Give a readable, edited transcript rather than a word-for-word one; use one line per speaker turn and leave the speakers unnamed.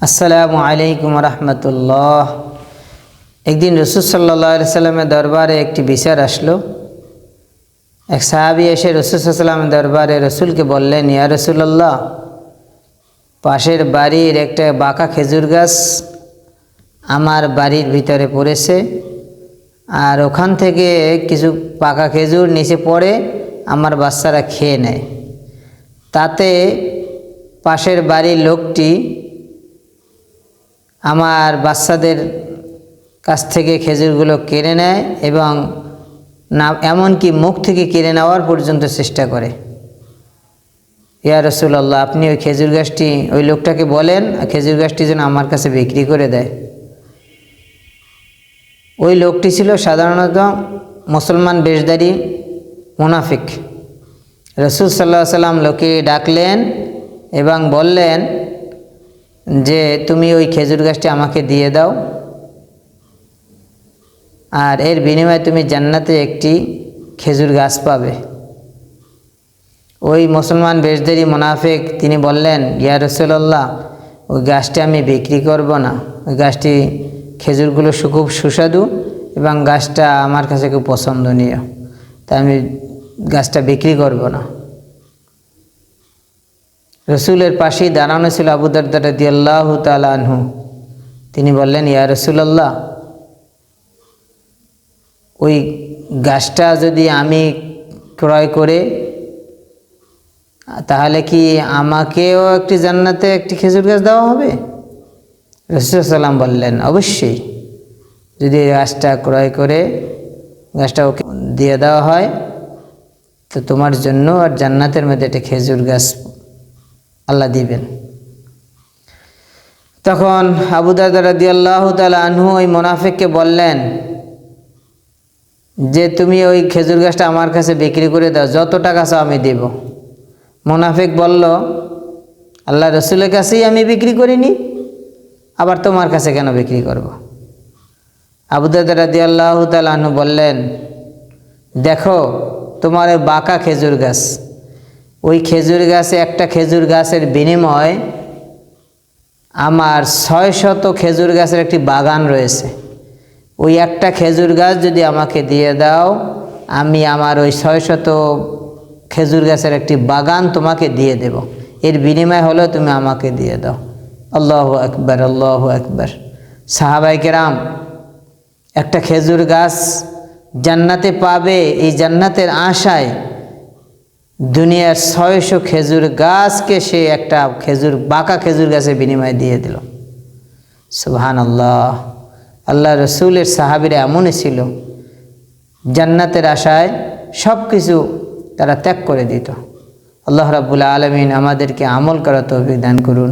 আসসালামু আলাইকুম রহমতুল্লাহ। একদিন রসুল সাল্লাল্লাহু আলাইহি সাল্লামের দরবারে একটি বিচার আসলো। এক সাহাবী এসে রসুল সাল্লাল্লাহু আলাইহি সাল্লামের দরবারে রসুলকে বললেন, ইয়া রাসূলুল্লাহ, পাশের বাড়ির একটা বাঁকা খেজুর গাছ আমার বাড়ির ভিতরে পড়েছে, আর ওখান থেকে কিছু পাকা খেজুর নিচে পড়ে আমার বাচ্চারা খেয়ে নেয়। তাতে পাশের বাড়ির লোকটি আমার বাচ্চাদের কাছ থেকে খেজুরগুলো কেড়ে নেয় এবং না এমনকি মুখ থেকে কেড়ে নেওয়ার পর্যন্ত চেষ্টা করে। ইয়া রাসূলুল্লাহ, আপনি ওই খেজুর গাছটি ওই লোকটাকে বলেন খেজুর গাছটি যেন আমার কাছে বিক্রি করে দেয়। ওই লোকটি ছিল সাধারণত মুসলমান বেশধারী মুনাফিক। রসুল সাল্লাল্লাহু আলাইহি সাল্লাম লোকে ডাকলেন এবং বললেন যে তুমি ওই খেজুর গাছটি আমাকে দিয়ে দাও, আর এর বিনিময়ে তুমি জান্নাতে একটি খেজুর গাছ পাবে। ওই মুসলমান বেশধারী মুনাফিক তিনি বললেন, ইয়া রাসূলুল্লাহ, ওই গাছটি আমি বিক্রি করব না। ওই গাছটি খেজুরগুলো খুব সুস্বাদু এবং গাছটা আমার কাছে খুব পছন্দনীয়, তাই আমি গাছটা বিক্রি করব না। রসুলের পাশেই দাঁড়ানো ছিল আবু দারদা রাদিয়াল্লাহু তাআলা আনহু। তিনি বললেন, ইয়া রাসূলুল্লাহ, ওই গাছটা যদি আমি ক্রয় করে তাহলে কি আমাকেও একটি জান্নাতে একটি খেজুর গাছ দেওয়া হবে? রাসূল সাল্লাম বললেন, অবশ্যই, যদি গাছটা ক্রয় করে গাছটা ওকে দিয়ে দেওয়া হয় তো তোমার জন্য আর জান্নাতের মধ্যে একটা খেজুর গাছ আল্লাহ দিবেন। তখন আবু দারদা রাদিয়াল্লাহু তাআলা আনহু ওই মুনাফিককে বললেন যে তুমি ওই খেজুর গাছটা আমার কাছে বিক্রি করে দাও, যত টাকা চাও আমি দেব। মুনাফিক বলল, আল্লাহ রসুলের কাছেই আমি বিক্রি করিনি, আবার তোমার কাছে কেন বিক্রি করব? আবু দারদা রাদিয়াল্লাহু তাআলা আনহু বললেন, দেখো তোমার ওই বাঁকা খেজুর গাছ, ওই খেজুর গাছে একটা খেজুর গাছের বিনিময়ে আমার 600 খেজুর গাছের একটি বাগান রয়েছে। ওই একটা খেজুর গাছ যদি আমাকে দিয়ে দাও, আমি আমার ওই 600 খেজুর গাছের একটি বাগান তোমাকে দিয়ে দেব। এর বিনিময় হলো তুমি আমাকে দিয়ে দাও। আল্লাহু আকবার, আল্লাহু আকবার। সাহাবায়ে কেরাম একটা খেজুর গাছ জান্নাতে পাবে এই জান্নাতের আশায় দুনিয়ার 600 খেজুর গাছকে সে একটা বাঁকা খেজুর গাছের বিনিময়ে দিয়ে দিল। সুবহানাল্লাহ। আল্লাহ রসুলের সাহাবীরা এমনই ছিল, জান্নাতের আশায় সব কিছু তারা ত্যাগ করে দিত। আল্লাহ রাব্বুল আলামিন আমাদেরকে আমল করার তৌফিক দান করুন।